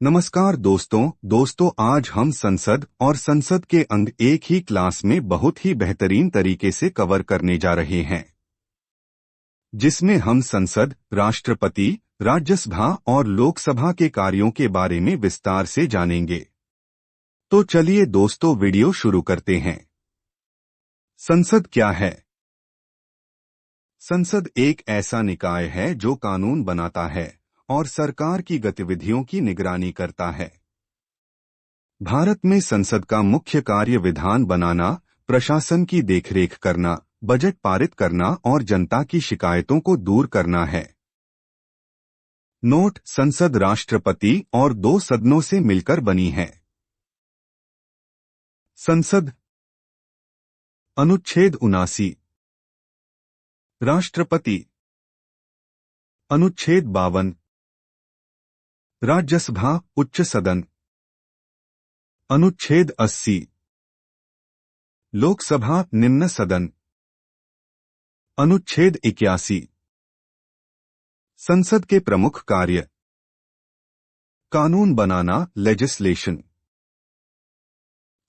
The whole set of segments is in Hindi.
नमस्कार दोस्तों आज हम संसद और संसद के अंग एक ही क्लास में बहुत ही बेहतरीन तरीके से कवर करने जा रहे हैं, जिसमें हम संसद, राष्ट्रपति, राज्यसभा और लोकसभा के कार्यों के बारे में विस्तार से जानेंगे। तो चलिए दोस्तों वीडियो शुरू करते हैं। संसद क्या है? संसद एक ऐसा निकाय है जो कानून बनाता है और सरकार की गतिविधियों की निगरानी करता है। भारत में संसद का मुख्य कार्य विधान बनाना, प्रशासन की देखरेख करना, बजट पारित करना और जनता की शिकायतों को दूर करना है। नोट: संसद राष्ट्रपति और दो सदनों से मिलकर बनी है। संसद अनुच्छेद 79। राष्ट्रपति अनुच्छेद 52। राज्यसभा उच्च सदन अनुच्छेद 80। लोकसभा निम्न सदन अनुच्छेद 81। संसद के प्रमुख कार्य: कानून बनाना, लेजिस्लेशन।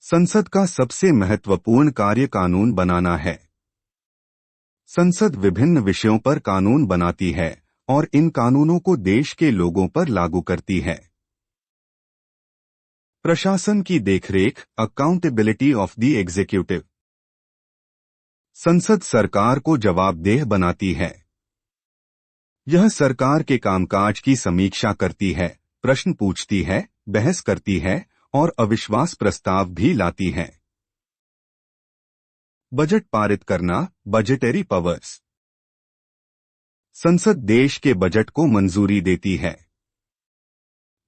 संसद का सबसे महत्वपूर्ण कार्य कानून बनाना है। संसद विभिन्न विषयों पर कानून बनाती है और इन कानूनों को देश के लोगों पर लागू करती है। प्रशासन की देखरेख, अकाउंटेबिलिटी ऑफ द एग्जीक्यूटिव। संसद सरकार को जवाबदेह बनाती है। यह सरकार के कामकाज की समीक्षा करती है, प्रश्न पूछती है, बहस करती है और अविश्वास प्रस्ताव भी लाती है। बजट पारित करना, बजटेरी पावर्स। संसद देश के बजट को मंजूरी देती है।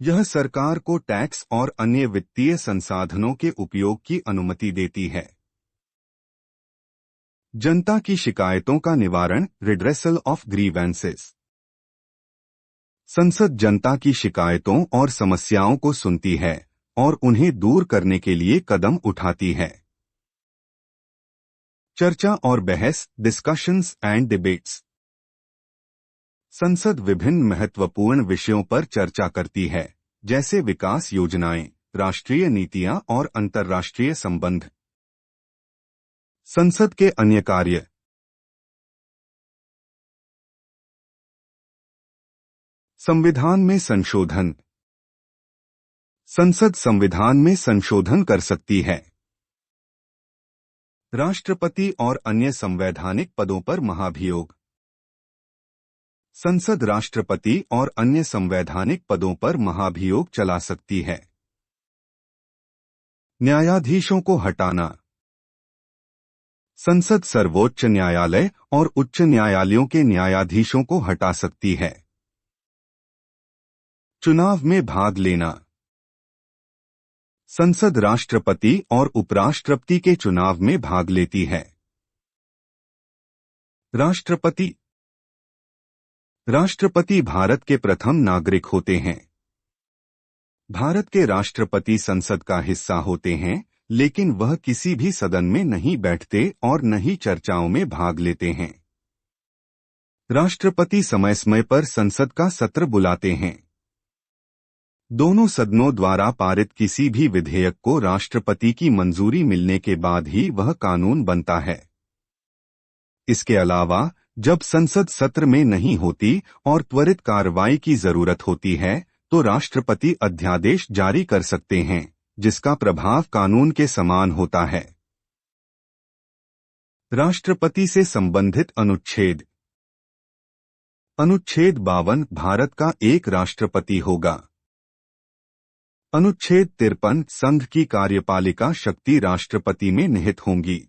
यह सरकार को टैक्स और अन्य वित्तीय संसाधनों के उपयोग की अनुमति देती है। जनता की शिकायतों का निवारण, रिड्रेसल ऑफ ग्रीवेंसेस। संसद जनता की शिकायतों और समस्याओं को सुनती है और उन्हें दूर करने के लिए कदम उठाती है। चर्चा और बहस, डिस्कशंस एंड डिबेट्स। संसद विभिन्न महत्वपूर्ण विषयों पर चर्चा करती है, जैसे विकास योजनाएं, राष्ट्रीय नीतियां और अंतर्राष्ट्रीय संबंध। संसद के अन्य कार्य: संविधान में संशोधन। संसद संविधान में संशोधन कर सकती है। राष्ट्रपति और अन्य संवैधानिक पदों पर महाभियोग। संसद राष्ट्रपति और अन्य संवैधानिक पदों पर महाभियोग चला सकती है। न्यायाधीशों को हटाना। संसद सर्वोच्च न्यायालय और उच्च न्यायालयों के न्यायाधीशों को हटा सकती है। चुनाव में भाग लेना। संसद राष्ट्रपति और उपराष्ट्रपति के चुनाव में भाग लेती है। राष्ट्रपति भारत के प्रथम नागरिक होते हैं। भारत के राष्ट्रपति संसद का हिस्सा होते हैं, लेकिन वह किसी भी सदन में नहीं बैठते और न ही चर्चाओं में भाग लेते हैं। राष्ट्रपति समय समय पर संसद का सत्र बुलाते हैं। दोनों सदनों द्वारा पारित किसी भी विधेयक को राष्ट्रपति की मंजूरी मिलने के बाद ही वह कानून बनता है। इसके अलावा जब संसद सत्र में नहीं होती और त्वरित कार्रवाई की जरूरत होती है, तो राष्ट्रपति अध्यादेश जारी कर सकते हैं, जिसका प्रभाव कानून के समान होता है। राष्ट्रपति से संबंधित अनुच्छेद: अनुच्छेद 52 भारत का एक राष्ट्रपति होगा। अनुच्छेद 53 संघ की कार्यपालिका शक्ति राष्ट्रपति में निहित होंगी।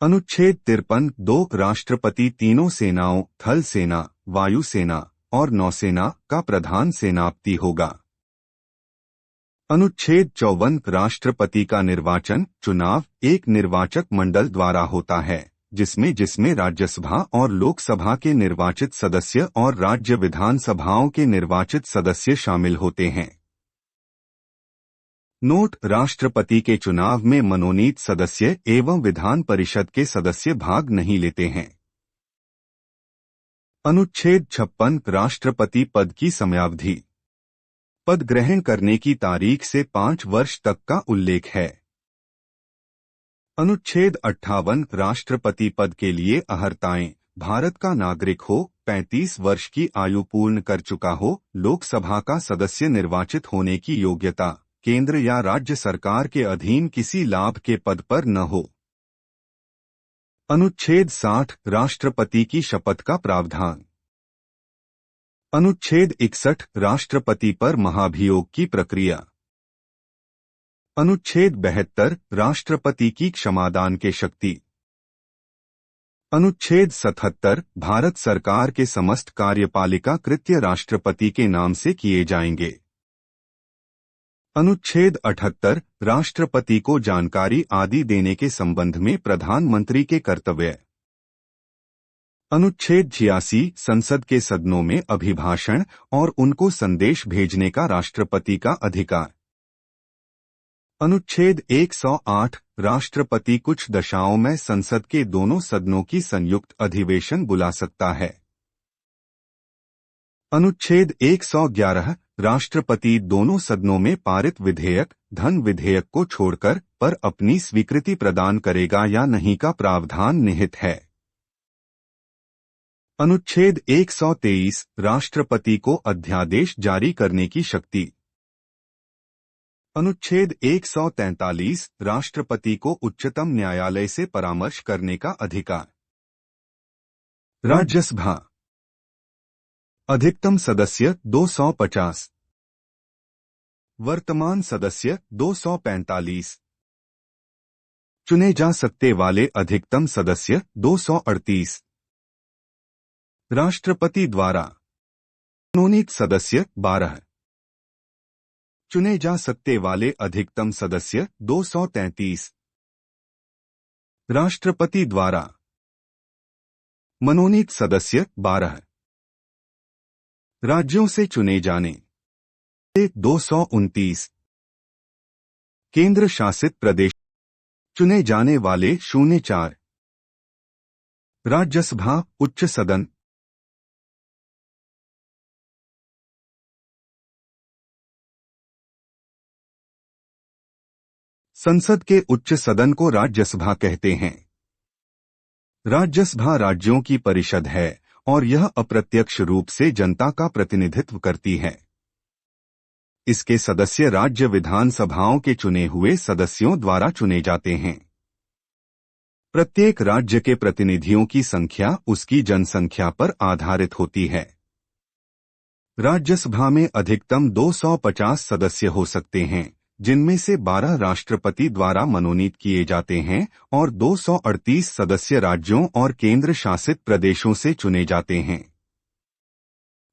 अनुच्छेद 53 2 राष्ट्रपति तीनों सेनाओं, थल सेना, वायु सेना और नौसेना का प्रधान सेनापति होगा। अनुच्छेद 54 राष्ट्रपति का निर्वाचन, चुनाव एक निर्वाचक मंडल द्वारा होता है, जिसमें राज्यसभा और लोकसभा के निर्वाचित सदस्य और राज्य विधानसभाओं के निर्वाचित सदस्य शामिल होते हैं। नोट: राष्ट्रपति के चुनाव में मनोनीत सदस्य एवं विधान परिषद के सदस्य भाग नहीं लेते हैं। अनुच्छेद 56 राष्ट्रपति पद की समयावधि। पद ग्रहण करने की तारीख से 5 वर्ष तक का उल्लेख है। अनुच्छेद 58 राष्ट्रपति पद के लिए अर्हताएं। भारत का नागरिक हो, 35 वर्ष की आयु पूर्ण कर चुका हो, लोकसभा का सदस्य निर्वाचित होने की योग्यता, केंद्र या राज्य सरकार के अधीन किसी लाभ के पद पर न हो। अनुच्छेद 60 राष्ट्रपति की शपथ का प्रावधान। अनुच्छेद 61 राष्ट्रपति पर महाभियोग की प्रक्रिया। अनुच्छेद 72 राष्ट्रपति की क्षमादान के शक्ति। अनुच्छेद 77 भारत सरकार के समस्त कार्यपालिका कृत्य राष्ट्रपति के नाम से किए जाएंगे। अनुच्छेद 78 राष्ट्रपति को जानकारी आदि देने के संबंध में प्रधानमंत्री के कर्तव्य। अनुच्छेद 86 संसद के सदनों में अभिभाषण और उनको संदेश भेजने का राष्ट्रपति का अधिकार। अनुच्छेद 108 राष्ट्रपति कुछ दशाओं में संसद के दोनों सदनों की संयुक्त अधिवेशन बुला सकता है। अनुच्छेद 111 राष्ट्रपति दोनों सदनों में पारित विधेयक, धन विधेयक को छोड़कर पर अपनी स्वीकृति प्रदान करेगा या नहीं का प्रावधान निहित है। अनुच्छेद 123 राष्ट्रपति को अध्यादेश जारी करने की शक्ति। अनुच्छेद 143 राष्ट्रपति को उच्चतम न्यायालय से परामर्श करने का अधिकार। राज्यसभा अधिकतम सदस्य 250, वर्तमान सदस्य 245, चुने जा सकते वाले अधिकतम सदस्य 238, राष्ट्रपति द्वारा मनोनीत सदस्य 12, चुने जा सकते वाले अधिकतम सदस्य 233, राष्ट्रपति द्वारा मनोनीत सदस्य 12, राज्यों से चुने जाने 229, केंद्र शासित प्रदेश चुने जाने वाले 04, राज्यसभा उच्च सदन संसद के उच्च सदन को राज्यसभा कहते हैं। राज्यसभा राज्यों की परिषद है और यह अप्रत्यक्ष रूप से जनता का प्रतिनिधित्व करती है। इसके सदस्य राज्य विधानसभाओं के चुने हुए सदस्यों द्वारा चुने जाते हैं। प्रत्येक राज्य के प्रतिनिधियों की संख्या उसकी जनसंख्या पर आधारित होती है। राज्यसभा में अधिकतम 250 सदस्य हो सकते हैं, जिनमें से 12 राष्ट्रपति द्वारा मनोनीत किए जाते हैं और 238 सदस्य राज्यों और केंद्र शासित प्रदेशों से चुने जाते हैं।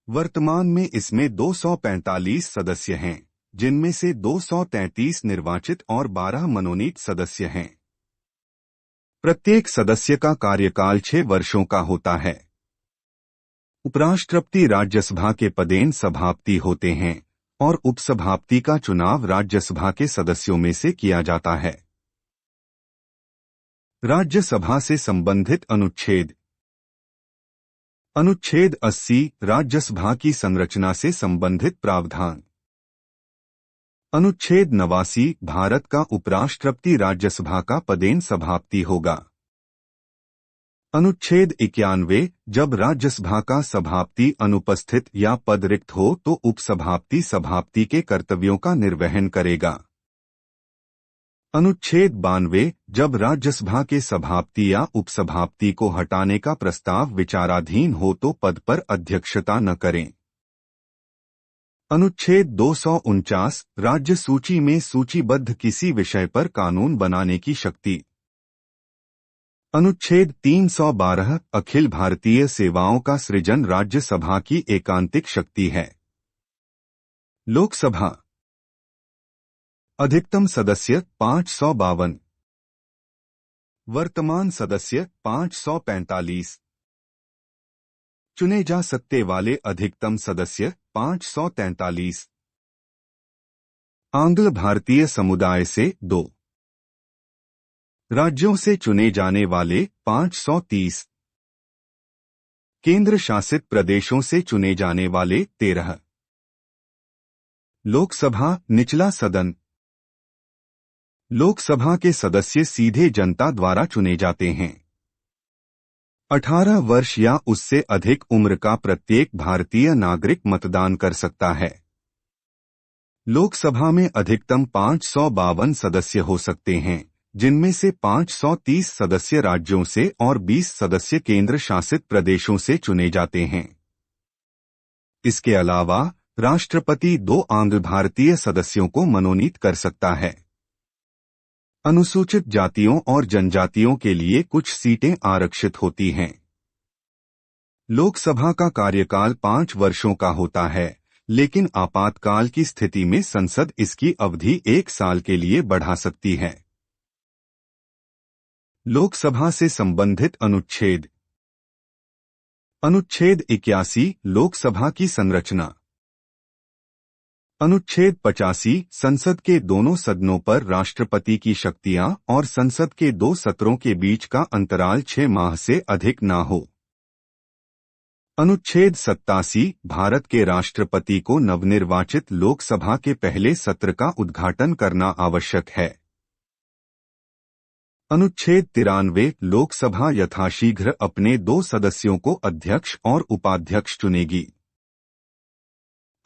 वर्तमान में इसमें 245 सदस्य हैं, जिनमें से 233 निर्वाचित और 12 मनोनीत सदस्य हैं। प्रत्येक सदस्य का कार्यकाल 6 वर्षों का होता है। उपराष्ट्रपति राज्यसभा के पदेन सभापति होते हैं और उपसभापति का चुनाव राज्यसभा के सदस्यों में से किया जाता है। राज्यसभा से संबंधित अनुच्छेद। अनुच्छेद 80 राज्यसभा की संरचना से संबंधित प्रावधान। अनुच्छेद 89 भारत का उपराष्ट्रपति राज्यसभा का पदेन सभापति होगा। अनुच्छेद 91 जब राज्यसभा का सभापति अनुपस्थित या पद रिक्त हो तो उपसभापति सभापति के कर्तव्यों का निर्वहन करेगा। अनुच्छेद 92 जब राज्यसभा के सभापति या उपसभापति को हटाने का प्रस्ताव विचाराधीन हो तो पद पर अध्यक्षता न करें। अनुच्छेद 249 राज्य सूची में सूचीबद्ध किसी विषय पर कानून बनाने की शक्ति। अनुच्छेद 312 अखिल भारतीय सेवाओं का सृजन राज्यसभा की एकांतिक शक्ति है। लोकसभा अधिकतम सदस्य 552, वर्तमान सदस्य 545, चुने जा सकते वाले अधिकतम सदस्य 543, आंग्ल भारतीय समुदाय से 2, राज्यों से चुने जाने वाले 530, केंद्र शासित प्रदेशों से चुने जाने वाले 13, लोकसभा निचला सदन। लोकसभा के सदस्य सीधे जनता द्वारा चुने जाते हैं। 18 वर्ष या उससे अधिक उम्र का प्रत्येक भारतीय नागरिक मतदान कर सकता है। लोकसभा में अधिकतम 552 सदस्य हो सकते हैं, जिनमें से 530 सदस्य राज्यों से और 20 सदस्य केंद्र शासित प्रदेशों से चुने जाते हैं। इसके अलावा राष्ट्रपति 2 आंग्ल भारतीय सदस्यों को मनोनीत कर सकता है। अनुसूचित जातियों और जनजातियों के लिए कुछ सीटें आरक्षित होती हैं। लोकसभा का कार्यकाल 5 वर्षों का होता है, लेकिन आपातकाल की स्थिति में संसद इसकी अवधि 1 साल के लिए बढ़ा सकती है। लोकसभा से संबंधित अनुच्छेद। अनुच्छेद 81 लोकसभा की संरचना। अनुच्छेद 85 संसद के दोनों सदनों पर राष्ट्रपति की शक्तियां और संसद के 2 सत्रों के बीच का अंतराल 6 माह से अधिक न हो। अनुच्छेद 87 भारत के राष्ट्रपति को नवनिर्वाचित लोकसभा के पहले सत्र का उद्घाटन करना आवश्यक है। अनुच्छेद 93 लोकसभा यथाशीघ्र अपने 2 सदस्यों को अध्यक्ष और उपाध्यक्ष चुनेगी।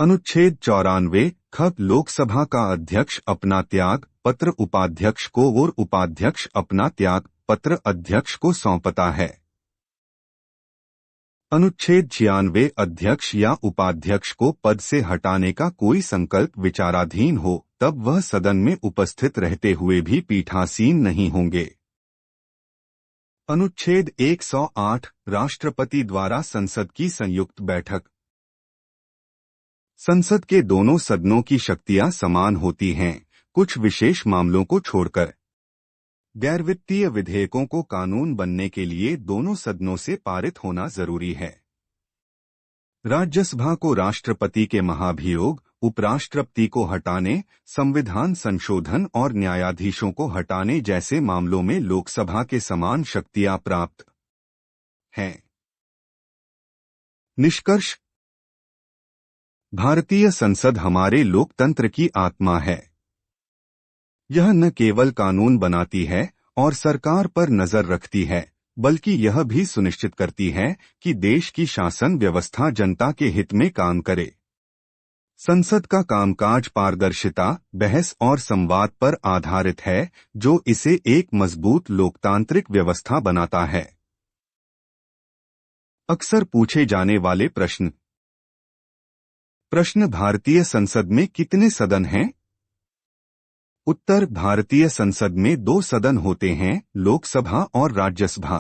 अनुच्छेद 94 ख लोकसभा का अध्यक्ष अपना त्याग पत्र उपाध्यक्ष को और उपाध्यक्ष अपना त्याग पत्र अध्यक्ष को सौंपता है। अनुच्छेद 96 अध्यक्ष या उपाध्यक्ष को पद से हटाने का कोई संकल्प विचाराधीन हो, तब वह सदन में उपस्थित रहते हुए भी पीठासीन नहीं होंगे। अनुच्छेद 108 राष्ट्रपति द्वारा संसद की संयुक्त बैठक। संसद के दोनों सदनों की शक्तियां समान होती हैं, कुछ विशेष मामलों को छोड़कर। गैर वित्तीय विधेयकों को कानून बनने के लिए दोनों सदनों से पारित होना जरूरी है। राज्यसभा को राष्ट्रपति के महाभियोग, उपराष्ट्रपति को हटाने, संविधान संशोधन और न्यायाधीशों को हटाने जैसे मामलों में लोकसभा के समान शक्तियां प्राप्त हैं। निष्कर्ष। भारतीय संसद हमारे लोकतंत्र की आत्मा है। यह न केवल कानून बनाती है और सरकार पर नजर रखती है, बल्कि यह भी सुनिश्चित करती है कि देश की शासन व्यवस्था जनता के हित में काम करे। संसद का कामकाज पारदर्शिता, बहस और संवाद पर आधारित है, जो इसे एक मजबूत लोकतांत्रिक व्यवस्था बनाता है। अक्सर पूछे जाने वाले प्रश्न। प्रश्न: भारतीय संसद में कितने सदन हैं? उत्तर: भारतीय संसद में 2 सदन होते हैं, लोकसभा और राज्यसभा।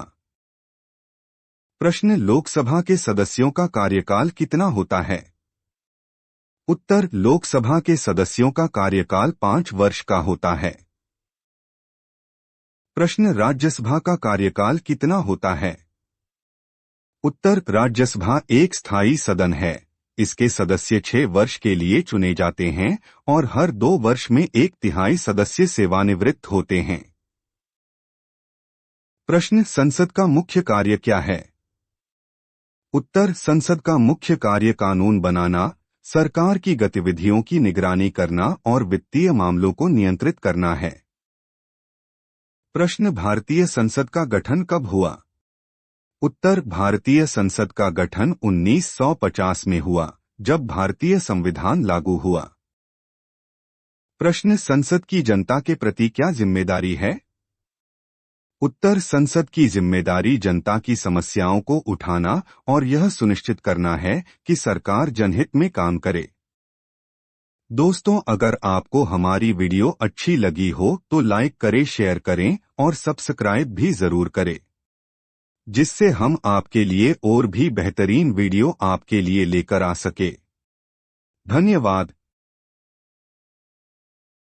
प्रश्न: लोकसभा के सदस्यों का कार्यकाल कितना होता है? उत्तर: लोकसभा के सदस्यों का कार्यकाल 5 वर्ष का होता है। प्रश्न: राज्यसभा का कार्यकाल कितना होता है? उत्तर: राज्यसभा एक स्थायी सदन है। इसके सदस्य 6 वर्ष के लिए चुने जाते हैं और हर 2 वर्ष में 1/3 सदस्य सेवानिवृत्त होते हैं। प्रश्न: संसद का मुख्य कार्य क्या है? उत्तर: संसद का मुख्य कार्य कानून बनाना, सरकार की गतिविधियों की निगरानी करना और वित्तीय मामलों को नियंत्रित करना है। प्रश्न: भारतीय संसद का गठन कब हुआ? उत्तर: भारतीय संसद का गठन 1950 में हुआ, जब भारतीय संविधान लागू हुआ। प्रश्न: संसद की जनता के प्रति क्या जिम्मेदारी है? उत्तर: संसद की जिम्मेदारी जनता की समस्याओं को उठाना और यह सुनिश्चित करना है कि सरकार जनहित में काम करे। दोस्तों, अगर आपको हमारी वीडियो अच्छी लगी हो तो लाइक करें, शेयर करें और सब्सक्राइब भी जरूर करें, जिससे हम आपके लिए और भी बेहतरीन वीडियो आपके लिए लेकर आ सके। धन्यवाद।